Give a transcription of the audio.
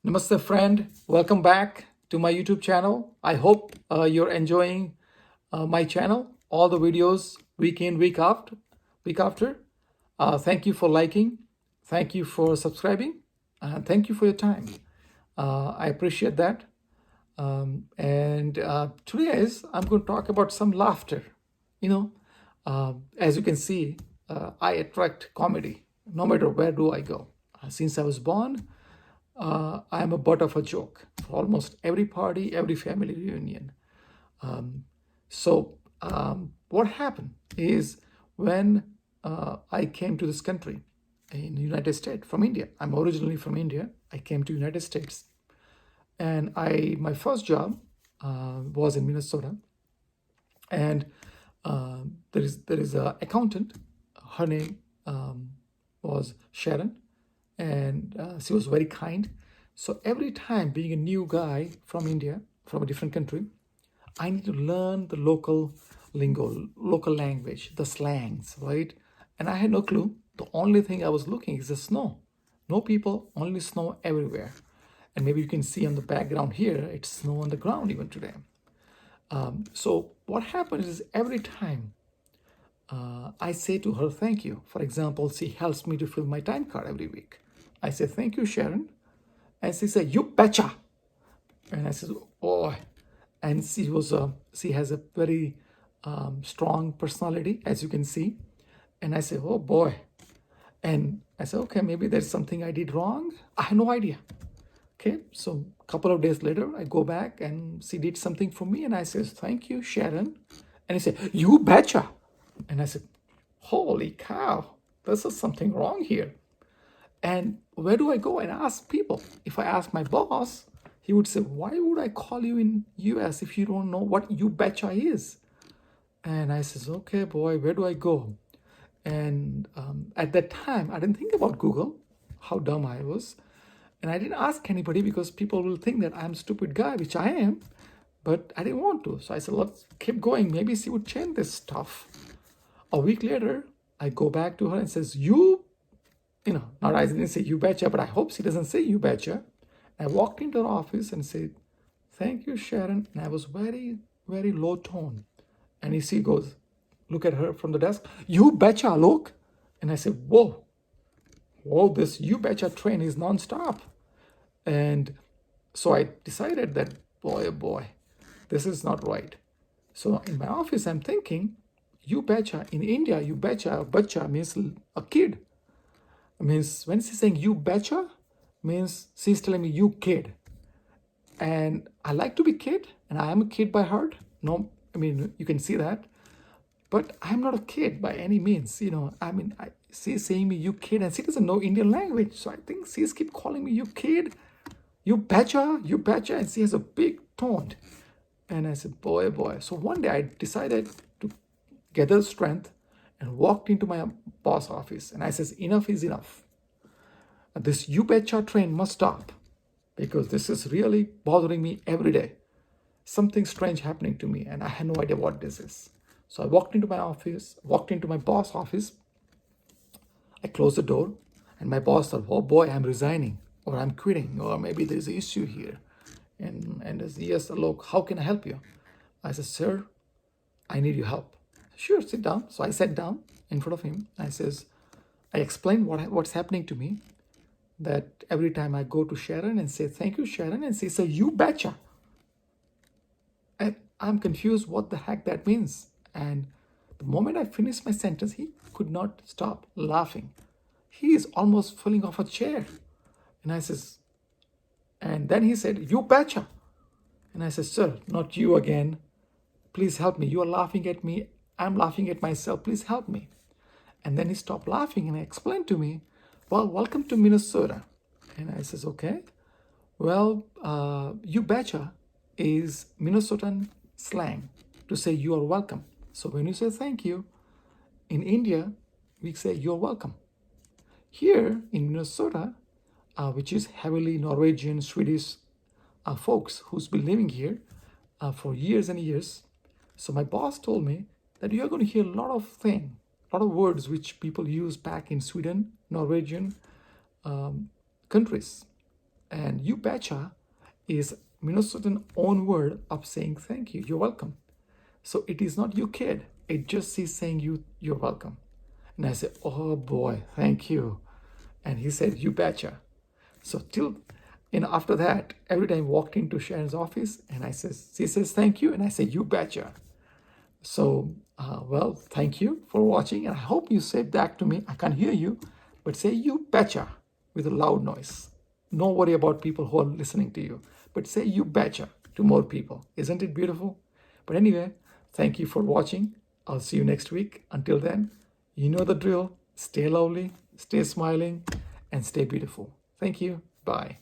Namaste, friend. Welcome back to my YouTube channel. I hope you're enjoying my channel, all the videos week in, week after. Thank you for liking. Thank you for subscribing. Thank you for your time. I appreciate that. And today I'm going to talk about some laughter. You know, as you can see, I attract comedy no matter where do I go. Since I was born, I am a butt of a joke for almost every party, every family reunion. So what happened is when I came to this country in the United States from India. I'm originally from India. I came to United States, and I my first job was in Minnesota, and there is a accountant. Her name was Sharon, and she was very kind. So every time, being a new guy from India, from a different country, I need to learn the local lingo, local language, the slangs, right? And I had no clue. The only thing I was looking is the snow. No people, only snow everywhere. And maybe you can see on the background here, it's snow on the ground even today. So what happens is every time I say to her, thank you. For example, she helps me to fill my time card every week. I say, thank you, Sharon. And she said, you betcha. And I said, oh. And she has a very strong personality, as you can see. And I said, oh boy. And I said, okay, maybe there's something I did wrong. I had no idea. Okay, so a couple of days later, I go back and she did something for me, and I says, "Thank you, Sharon." And he said, "You betcha." And I said, "Holy cow, this is something wrong here." And where do I go and ask people? If I ask my boss, he would say, "Why would I call you in US if you don't know what you betcha is?" And I says, "Okay, boy, where do I go?" And at that time, I didn't think about Google, how dumb I was. And I didn't ask anybody because people will think that I'm a stupid guy, which I am, but I didn't want to. So I said, let's keep going. Maybe she would change this stuff. A week later, I go back to her and says, not I didn't say you betcha, but I hope she doesn't say you betcha. I walked into her office and said, thank you, Sharon. And I was very, very low tone. And she goes, look at her from the desk, you betcha, look. And I said, whoa, this you betcha train is nonstop. And so I decided that, boy, oh boy, this is not right. So in my office, I'm thinking, you betcha. In India, you betcha means a kid. It means when she's saying you betcha, means she's telling me you kid. And I like to be kid, and I am a kid by heart. No, I mean, you can see that. But I'm not a kid by any means. She's saying me you kid, and she doesn't know Indian language. So I think she's keep calling me you kid. You betcha, and she has a big tone. And I said, boy, oh boy. So one day I decided to gather strength and walked into my boss office. And I says, enough is enough. This you betcha train must stop because this is really bothering me every day. Something strange happening to me, and I had no idea what this is. So I walked into my boss office. I closed the door, and my boss thought, oh boy, I'm resigning, or I'm quitting, or maybe there's an issue here. And as yes, look, how can I help you? I said, sir, I need your help. Sure, sit down. So I sat down in front of him. I explained what's happening to me. That every time I go to Sharon and say, thank you, Sharon, and she says, you betcha. And I'm confused what the heck that means. And the moment I finished my sentence, he could not stop laughing. He is almost falling off a chair. And I says, and then he said, you betcha. And I said, sir, not you again. Please help me. You are laughing at me. I'm laughing at myself. Please help me. And then he stopped laughing and he explained to me, well, welcome to Minnesota. And I says, okay. Well, you betcha is Minnesotan slang to say you are welcome. So when you say thank you, in India, we say you're welcome. Here in Minnesota, which is heavily Norwegian, Swedish folks who's been living here for years and years. So my boss told me that you're going to hear a lot of words which people use back in Sweden, Norwegian countries. And you betcha is Minnesotan own word of saying thank you. You're welcome. So it is not you kid. It just is saying you're welcome. And I said, oh boy, thank you. And he said, you betcha. So after that, every time I walked into Sharon's office and she says, thank you. And I say, you betcha. So, well, thank you for watching. And I hope you say back to me. I can't hear you, but say you betcha with a loud noise. No worry about people who are listening to you, but say you betcha to more people. Isn't it beautiful? But anyway, thank you for watching. I'll see you next week. Until then, you know the drill. Stay lovely, stay smiling, and stay beautiful. Thank you. Bye.